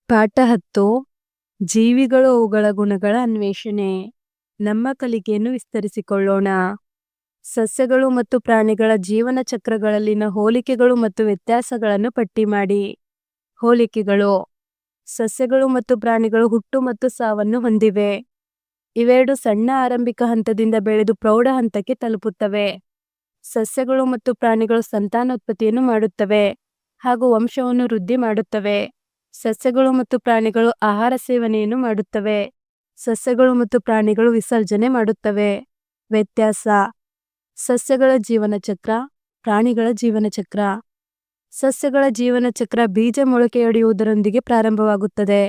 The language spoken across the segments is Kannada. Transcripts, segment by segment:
ಪಾಠ 10. ಜೀವಿಗಳು ಅವುಗಳ ಗುಣಗಳ ಅನ್ವೇಷಣೆ. ನಮ್ಮ ಕಲಿಕೆಯನ್ನು ವಿಸ್ತರಿಸಿಕೊಳ್ಳೋಣ. ಸಸ್ಯಗಳು ಮತ್ತು ಪ್ರಾಣಿಗಳ ಜೀವನ ಚಕ್ರಗಳಲ್ಲಿನ ಹೋಲಿಕೆಗಳು ಮತ್ತು ವ್ಯತ್ಯಾಸಗಳನ್ನು ಪಟ್ಟಿ ಮಾಡಿ. ಹೋಲಿಕೆಗಳು. ಸಸ್ಯಗಳು ಮತ್ತು ಪ್ರಾಣಿಗಳು ಹುಟ್ಟು ಮತ್ತು ಸಾವನ್ನು ಹೊಂದಿವೆ. ಇವೆರಡು ಸಣ್ಣ ಆರಂಭಿಕ ಹಂತದಿಂದ ಬೆಳೆದು ಪ್ರೌಢ ಹಂತಕ್ಕೆ ತಲುಪುತ್ತವೆ. ಸಸ್ಯಗಳು ಮತ್ತು ಪ್ರಾಣಿಗಳು ಸಂತಾನೋತ್ಪತ್ತಿಯನ್ನು ಮಾಡುತ್ತವೆ ಹಾಗೂ ವಂಶವನ್ನು ವೃದ್ಧಿ ಮಾಡುತ್ತವೆ. ಸಸ್ಯಗಳು ಮತ್ತು ಪ್ರಾಣಿಗಳು ಆಹಾರ ಸೇವನೆಯನ್ನು ಮಾಡುತ್ತವೆ. ಸಸ್ಯಗಳು ಮತ್ತು ಪ್ರಾಣಿಗಳು ವಿಸರ್ಜನೆ ಮಾಡುತ್ತವೆ. ವ್ಯತ್ಯಾಸ. ಸಸ್ಯಗಳ ಜೀವನ ಚಕ್ರ, ಪ್ರಾಣಿಗಳ ಜೀವನ ಚಕ್ರ. ಸಸ್ಯಗಳ ಜೀವನ ಚಕ್ರ ಬೀಜ ಮೊಳಕೆಯೊಡೆಯುವುದರೊಂದಿಗೆ ಪ್ರಾರಂಭವಾಗುತ್ತದೆ.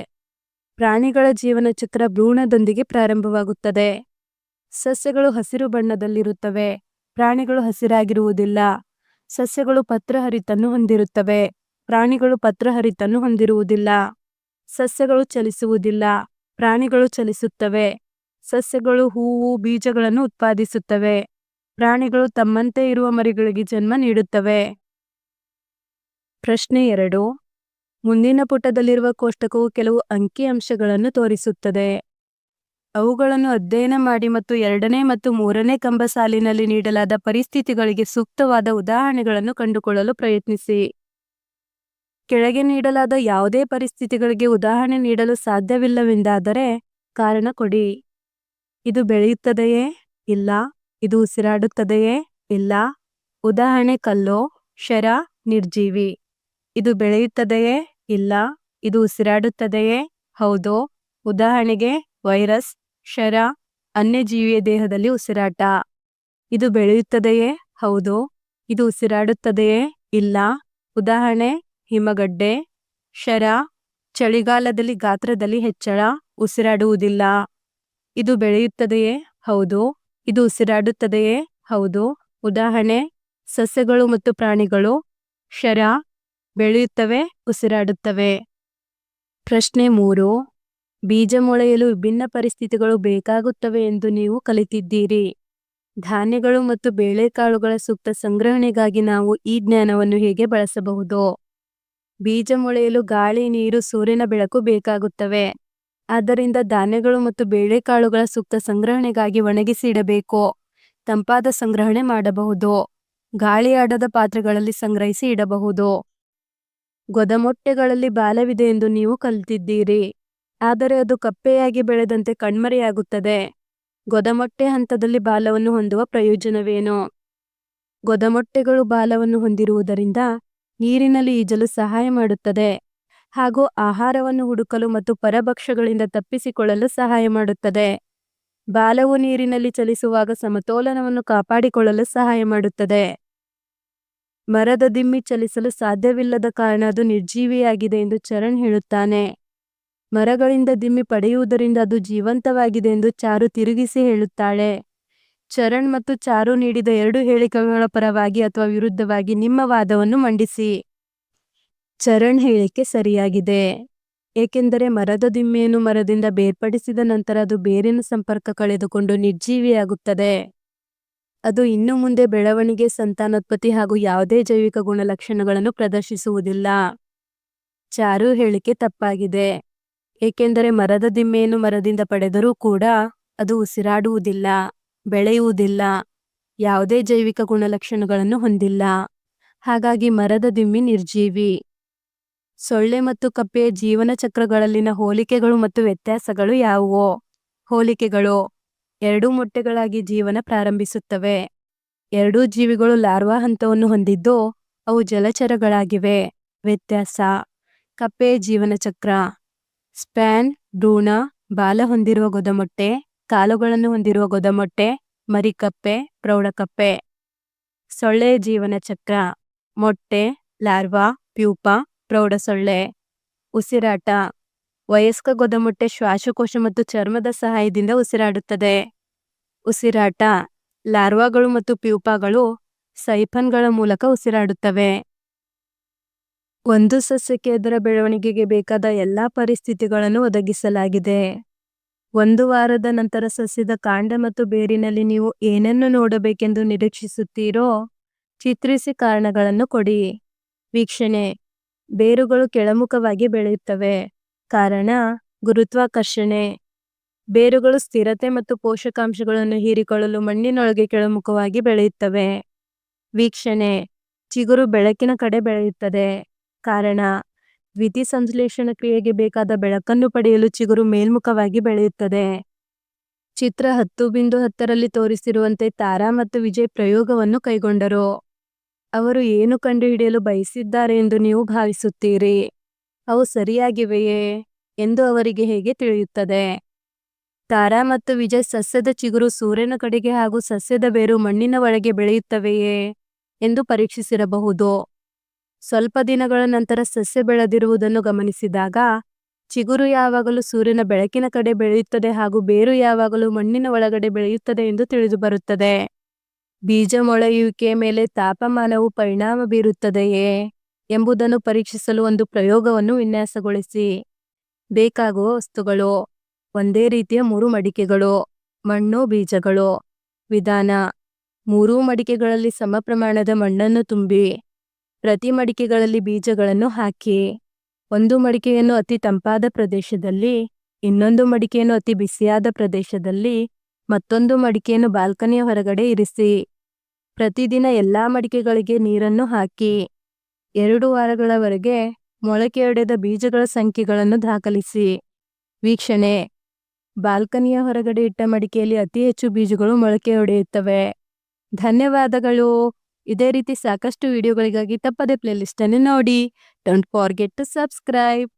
ಪ್ರಾಣಿಗಳ ಜೀವನ ಚಕ್ರ ಭ್ರೂಣದೊಂದಿಗೆ ಪ್ರಾರಂಭವಾಗುತ್ತದೆ. ಸಸ್ಯಗಳು ಹಸಿರು ಬಣ್ಣದಲ್ಲಿರುತ್ತವೆ, ಪ್ರಾಣಿಗಳು ಹಸಿರಾಗಿರುವುದಿಲ್ಲ. ಸಸ್ಯಗಳು ಪತ್ರಹರಿತನ್ನು ಹೊಂದಿರುತ್ತವೆ, ಪ್ರಾಣಿಗಳು ಪತ್ರಹರಿತನ್ನು ಹೊಂದಿರುವುದಿಲ್ಲ. ಸಸ್ಯಗಳು ಚಲಿಸುವುದಿಲ್ಲ, ಪ್ರಾಣಿಗಳು ಚಲಿಸುತ್ತವೆ. ಸಸ್ಯಗಳು ಹೂವು, ಬೀಜಗಳನ್ನು ಉತ್ಪಾದಿಸುತ್ತವೆ. ಪ್ರಾಣಿಗಳು ತಮ್ಮಂತೆ ಇರುವ ಮರಿಗಳಿಗೆ ಜನ್ಮ ನೀಡುತ್ತವೆ. ಪ್ರಶ್ನೆ 2. ಮುಂದಿನ ಪುಟದಲ್ಲಿರುವ ಕೋಷ್ಟಕವು ಕೆಲವು ಅಂಕಿಅಂಶಗಳನ್ನು ತೋರಿಸುತ್ತದೆ. ಅವುಗಳನ್ನು ಅಧ್ಯಯನ ಮಾಡಿ ಮತ್ತು 2ನೇ ಮತ್ತು 3ನೇ ಕಂಬ ಸಾಲಿನಲ್ಲಿ ನೀಡಲಾದ ಪರಿಸ್ಥಿತಿಗಳಿಗೆ ಸೂಕ್ತವಾದ ಉದಾಹರಣೆಗಳನ್ನು ಕಂಡುಕೊಳ್ಳಲು ಪ್ರಯತ್ನಿಸಿ. ಕೆಳಗೆ ನೀಡಲಾದ ಯಾವುದೇ ಪರಿಸ್ಥಿತಿಗಳಿಗೆ ಉದಾಹರಣೆ ನೀಡಲು ಸಾಧ್ಯವಿಲ್ಲವೆಂದಾದರೆ ಕಾರಣ ಕೊಡಿ. ಇದು ಬೆಳೆಯುತ್ತದೆಯೇ? ಇಲ್ಲ. ಇದು ಉಸಿರಾಡುತ್ತದೆಯೇ? ಇಲ್ಲ. ಉದಾಹರಣೆ ಕಲ್ಲು, ಕ್ಷರ, ನಿರ್ಜೀವಿ. ಇದು ಬೆಳೆಯುತ್ತದೆಯೇ? ಇಲ್ಲ. ಇದು ಉಸಿರಾಡುತ್ತದೆಯೇ? ಹೌದು. ಉದಾಹರಣೆಗೆ ವೈರಸ್, ಕ್ಷರ, ಅನ್ಯಜೀವಿಯ ದೇಹದಲ್ಲಿ ಉಸಿರಾಟ. ಇದು ಬೆಳೆಯುತ್ತದೆಯೇ? ಹೌದು. ಇದು ಉಸಿರಾಡುತ್ತದೆಯೇ? ಇಲ್ಲ. ಉದಾಹರಣೆ ಹಿಮಗಡ್ಡೆ, ಕ್ಷರ, ಚಳಿಗಾಲದಲ್ಲಿ ಗಾತ್ರದಲ್ಲಿ ಹೆಚ್ಚಳ, ಉಸಿರಾಡುವುದಿಲ್ಲ. ಇದು ಬೆಳೆಯುತ್ತದೆಯೇ? ಹೌದು. ಇದು ಉಸಿರಾಡುತ್ತದೆಯೇ? ಹೌದು. ಉದಾಹರಣೆ ಸಸ್ಯಗಳು ಮತ್ತು ಪ್ರಾಣಿಗಳು. ಕ್ಷರ, ಬೆಳೆಯುತ್ತವೆ, ಉಸಿರಾಡುತ್ತವೆ. ಪ್ರಶ್ನೆ 3. ಬೀಜ ಮೊಳೆಯಲು ವಿಭಿನ್ನ ಪರಿಸ್ಥಿತಿಗಳು ಬೇಕಾಗುತ್ತವೆ ಎಂದು ನೀವು ಕಲಿತಿದ್ದೀರಿ. ಧಾನ್ಯಗಳು ಮತ್ತು ಬೇಳೆಕಾಳುಗಳ ಸೂಕ್ತ ಸಂಗ್ರಹಣೆಗಾಗಿ ನಾವು ಈ ಜ್ಞಾನವನ್ನು ಹೇಗೆ ಬಳಸಬಹುದು? ಬೀಜ ಮೊಳೆಯಲು ಗಾಳಿ, ನೀರು, ಸೂರ್ಯನ ಬೆಳಕು ಬೇಕಾಗುತ್ತವೆ. ಆದ್ದರಿಂದ ಧಾನ್ಯಗಳು ಮತ್ತು ಬೇಳೆಕಾಳುಗಳ ಸೂಕ್ತ ಸಂಗ್ರಹಣೆಗಾಗಿ ಒಣಗಿಸಿ ಇಡಬೇಕು. ತಂಪಾದ ಸಂಗ್ರಹಣೆ ಮಾಡಬಹುದು. ಗಾಳಿ ಆಡದ ಪಾತ್ರೆಗಳಲ್ಲಿ ಸಂಗ್ರಹಿಸಿ ಇಡಬಹುದು. ಗೊದಮೊಟ್ಟೆಗಳಲ್ಲಿ ಬಾಲವಿದೆ ಎಂದು ನೀವು ಕಲಿತಿದ್ದೀರಿ. ಆದರೆ ಅದು ಕಪ್ಪೆಯಾಗಿ ಬೆಳೆದಂತೆ ಕಣ್ಮರೆಯಾಗುತ್ತದೆ. ಗೊದಮೊಟ್ಟೆ ಹಂತದಲ್ಲಿ ಬಾಲವನ್ನು ಹೊಂದುವ ಪ್ರಯೋಜನವೇನು? ಗೊದಮೊಟ್ಟೆಗಳು ಬಾಲವನ್ನು ಹೊಂದಿರುವುದರಿಂದ ನೀರಿನಲ್ಲಿ ಈಜಲು ಸಹಾಯ ಮಾಡುತ್ತದೆ ಹಾಗೂ ಆಹಾರವನ್ನು ಹುಡುಕಲು ಮತ್ತು ಪರಭಕ್ಷಗಳಿಂದ ತಪ್ಪಿಸಿಕೊಳ್ಳಲು ಸಹಾಯ ಮಾಡುತ್ತದೆ. ಬಾಲವು ನೀರಿನಲ್ಲಿ ಚಲಿಸುವಾಗ ಸಮತೋಲನವನ್ನು ಕಾಪಾಡಿಕೊಳ್ಳಲು ಸಹಾಯ ಮಾಡುತ್ತದೆ. ಮರದ ದಿಮ್ಮಿ ಚಲಿಸಲು ಸಾಧ್ಯವಿಲ್ಲದ ಕಾರಣ ಅದು ನಿರ್ಜೀವಿಯಾಗಿದೆ ಎಂದು ಚರಣ್ ಹೇಳುತ್ತಾನೆ. ಮರಗಳಿಂದ ದಿಮ್ಮಿ ಪಡೆಯುವುದರಿಂದ ಅದು ಜೀವಂತವಾಗಿದೆ ಎಂದು ಚಾರು ತಿರುಗಿಸಿ ಹೇಳುತ್ತಾಳೆ. ಚರಣ್ ಮತ್ತು ಚಾರು ನೀಡಿದ 2 ಹೇಳಿಕೆಗಳ ಪರವಾಗಿ ಅಥವಾ ವಿರುದ್ಧವಾಗಿ ನಿಮ್ಮ ವಾದವನ್ನು ಮಂಡಿಸಿ. ಚರಣ್ ಹೇಳಿಕೆ ಸರಿಯಾಗಿದೆ. ಏಕೆಂದರೆ ಮರದ ದಿಮ್ಮಿಯನ್ನು ಮರದಿಂದ ಬೇರ್ಪಡಿಸಿದ ನಂತರ ಅದು ಬೇರಿನ ಸಂಪರ್ಕ ಕಳೆದುಕೊಂಡು ನಿರ್ಜೀವಿಯಾಗುತ್ತದೆ. ಅದು ಇನ್ನು ಮುಂದೆ ಬೆಳವಣಿಗೆ, ಸಂತಾನೋತ್ಪತ್ತಿ ಹಾಗೂ ಯಾವುದೇ ಜೈವಿಕ ಗುಣಲಕ್ಷಣಗಳನ್ನು ಪ್ರದರ್ಶಿಸುವುದಿಲ್ಲ. ಚಾರು ಹೇಳಿಕೆ ತಪ್ಪಾಗಿದೆ. ಏಕೆಂದರೆ ಮರದ ದಿಮ್ಮೆಯನ್ನು ಮರದಿಂದ ಪಡೆದರೂ ಕೂಡ ಅದು ಉಸಿರಾಡುವುದಿಲ್ಲ, ಬೆಳೆಯುವುದಿಲ್ಲ, ಯಾವುದೇ ಜೈವಿಕ ಗುಣಲಕ್ಷಣಗಳನ್ನು ಹೊಂದಿಲ್ಲ. ಹಾಗಾಗಿ ಮರದ ದಿಮ್ಮಿ ನಿರ್ಜೀವಿ. ಸೊಳ್ಳೆ ಮತ್ತು ಕಪ್ಪೆಯ ಜೀವನ ಚಕ್ರಗಳಲ್ಲಿನ ಹೋಲಿಕೆಗಳು ಮತ್ತು ವ್ಯತ್ಯಾಸಗಳು ಯಾವುವು? ಹೋಲಿಕೆಗಳು. 2 ಮೊಟ್ಟೆಗಳಾಗಿ ಜೀವನ ಪ್ರಾರಂಭಿಸುತ್ತವೆ. 2 ಜೀವಿಗಳು ಲಾರ್ವಾ ಹಂತವನ್ನು ಹೊಂದಿದ್ದು ಅವು ಜಲಚರಗಳಾಗಿವೆ. ವ್ಯತ್ಯಾಸ. ಕಪ್ಪೆಯ ಜೀವನ ಚಕ್ರ. ಸ್ಪ್ಯಾನ್, ಭ್ರೂಣ, ಬಾಲ ಹೊಂದಿರುವ ಗೊದಮೊಟ್ಟೆ, ಕಾಲುಗಳನ್ನು ಹೊಂದಿರುವ ಗೊದಮೊಟ್ಟೆ, ಮರಿಕಪ್ಪೆ, ಪ್ರೌಢಕಪ್ಪೆ. ಸೊಳ್ಳೆಯ ಜೀವನ ಚಕ್ರ. ಮೊಟ್ಟೆ, ಲಾರ್ವಾ, ಪ್ಯೂಪ, ಪ್ರೌಢಸೊಳ್ಳೆ. ಉಸಿರಾಟ. ವಯಸ್ಕ ಗೊದಮೊಟ್ಟೆ ಶ್ವಾಸಕೋಶ ಮತ್ತು ಚರ್ಮದ ಸಹಾಯದಿಂದ ಉಸಿರಾಡುತ್ತದೆ. ಉಸಿರಾಟ. ಲಾರ್ವಾಗಳು ಮತ್ತು ಪ್ಯೂಪಾಗಳು ಸೈಫನ್ಗಳ ಮೂಲಕ ಉಸಿರಾಡುತ್ತವೆ. ಒಂದು ಸಸ್ಯಕ್ಕೆ ಅದರ ಬೆಳವಣಿಗೆಗೆ ಬೇಕಾದ ಎಲ್ಲಾ ಪರಿಸ್ಥಿತಿಗಳನ್ನು ಒದಗಿಸಲಾಗಿದೆ. 1 ವಾರದ ನಂತರ ಸಸ್ಯದ ಕಾಂಡ ಮತ್ತು ಬೇರಿನಲ್ಲಿ ನೀವು ಏನನ್ನು ನೋಡಬೇಕೆಂದು ನಿರೀಕ್ಷಿಸುತ್ತೀರೋ ಚಿತ್ರಿಸಿ ಕಾರಣಗಳನ್ನು ಕೊಡಿ. ವೀಕ್ಷಣೆ. ಬೇರುಗಳು ಕೆಳಮುಖವಾಗಿ ಬೆಳೆಯುತ್ತವೆ. ಕಾರಣ ಗುರುತ್ವಾಕರ್ಷಣೆ. ಬೇರುಗಳು ಸ್ಥಿರತೆ ಮತ್ತು ಪೋಷಕಾಂಶಗಳನ್ನು ಹೀರಿಕೊಳ್ಳಲು ಮಣ್ಣಿನೊಳಗೆ ಕೆಳಮುಖವಾಗಿ ಬೆಳೆಯುತ್ತವೆ. ವೀಕ್ಷಣೆ. ಚಿಗುರು ಬೆಳಕಿನ ಕಡೆ ಬೆಳೆಯುತ್ತದೆ. ಕಾರಣ ದ್ಯುತಿಸಂಶ್ಲೇಷಣ ಕ್ರಿಯೆಗೆ ಬೇಕಾದ ಬೆಳಕನ್ನು ಪಡೆಯಲು ಚಿಗುರು ಮೇಲ್ಮುಖವಾಗಿ ಬೆಳೆಯುತ್ತದೆ. ಚಿತ್ರ 10.10ರಲ್ಲಿ ತೋರಿಸಿರುವಂತೆ ತಾರಾ ಮತ್ತು ವಿಜಯ್ ಪ್ರಯೋಗವನ್ನು ಕೈಗೊಂಡರು. ಅವರು ಏನು ಕಂಡುಹಿಡಿಯಲು ಬಯಸಿದ್ದಾರೆ ಎಂದು ನೀವು ಭಾವಿಸುತ್ತೀರಿ? ಅವು ಸರಿಯಾಗಿವೆಯೇ ಎಂದು ಅವರಿಗೆ ಹೇಗೆ ತಿಳಿಯುತ್ತದೆ? ತಾರಾ ಮತ್ತು ವಿಜಯ್ ಸಸ್ಯದ ಚಿಗುರು ಸೂರ್ಯನ ಕಡೆಗೆ ಹಾಗೂ ಸಸ್ಯದ ಬೇರು ಮಣ್ಣಿನ ಒಳಗೆ ಬೆಳೆಯುತ್ತವೆಯೇ ಎಂದು ಪರೀಕ್ಷಿಸಿರಬಹುದು. ಸ್ವಲ್ಪ ದಿನಗಳ ನಂತರ ಸಸ್ಯ ಬೆಳೆದಿರುವುದನ್ನು ಗಮನಿಸಿದಾಗ ಚಿಗುರು ಯಾವಾಗಲೂ ಸೂರ್ಯನ ಬೆಳಕಿನ ಕಡೆ ಬೆಳೆಯುತ್ತದೆ ಹಾಗೂ ಬೇರು ಯಾವಾಗಲೂ ಮಣ್ಣಿನ ಒಳಗಡೆ ಬೆಳೆಯುತ್ತದೆ ಎಂದು ತಿಳಿದುಬರುತ್ತದೆ. ಬೀಜ ಮೊಳೆಯುವಿಕೆಯ ಮೇಲೆ ತಾಪಮಾನವು ಪರಿಣಾಮ ಬೀರುತ್ತದೆಯೇ ಎಂಬುದನ್ನು ಪರೀಕ್ಷಿಸಲು ಒಂದು ಪ್ರಯೋಗವನ್ನು ವಿನ್ಯಾಸಗೊಳಿಸಿ. ಬೇಕಾಗುವ ವಸ್ತುಗಳು: ಒಂದೇ ರೀತಿಯ 3 ಮಡಿಕೆಗಳು, ಮಣ್ಣು, ಬೀಜಗಳು. ವಿಧಾನ: 3 ಮಡಿಕೆಗಳಲ್ಲಿ ಸಮ ಪ್ರಮಾಣದ ಮಣ್ಣನ್ನು ತುಂಬಿ ಪ್ರತಿ ಮಡಿಕೆಗಳಲ್ಲಿ ಬೀಜಗಳನ್ನು ಹಾಕಿ. ಒಂದು ಮಡಿಕೆಯನ್ನು ಅತಿ ತಂಪಾದ ಪ್ರದೇಶದಲ್ಲಿ, ಇನ್ನೊಂದು ಮಡಿಕೆಯನ್ನು ಅತಿ ಬಿಸಿಯಾದ ಪ್ರದೇಶದಲ್ಲಿ, ಮತ್ತೊಂದು ಮಡಿಕೆಯನ್ನು ಬಾಲ್ಕನಿಯ ಹೊರಗಡೆ ಇರಿಸಿ. ಪ್ರತಿದಿನ ಎಲ್ಲಾ ಮಡಿಕೆಗಳಿಗೆ ನೀರನ್ನು ಹಾಕಿ. 2 ವಾರಗಳವರೆಗೆ ಮೊಳಕೆಯೊಡೆದ ಬೀಜಗಳ ಸಂಖ್ಯೆಗಳನ್ನು ದಾಖಲಿಸಿ. ವೀಕ್ಷಣೆ. ಬಾಲ್ಕನಿಯ ಹೊರಗಡೆ ಇಟ್ಟ ಮಡಿಕೆಯಲ್ಲಿ ಅತಿ ಹೆಚ್ಚು ಬೀಜಗಳು ಮೊಳಕೆಯೊಡೆಯುತ್ತವೆ. ಧನ್ಯವಾದಗಳು. ಇದೇ ರೀತಿ ಸಾಕಷ್ಟು ವಿಡಿಯೋಗಳಿಗಾಗಿ ತಪ್ಪದೆ ಪ್ಲೇಲಿಸ್ಟ್ ಅನ್ನು ನೋಡಿ. Don't forget to subscribe.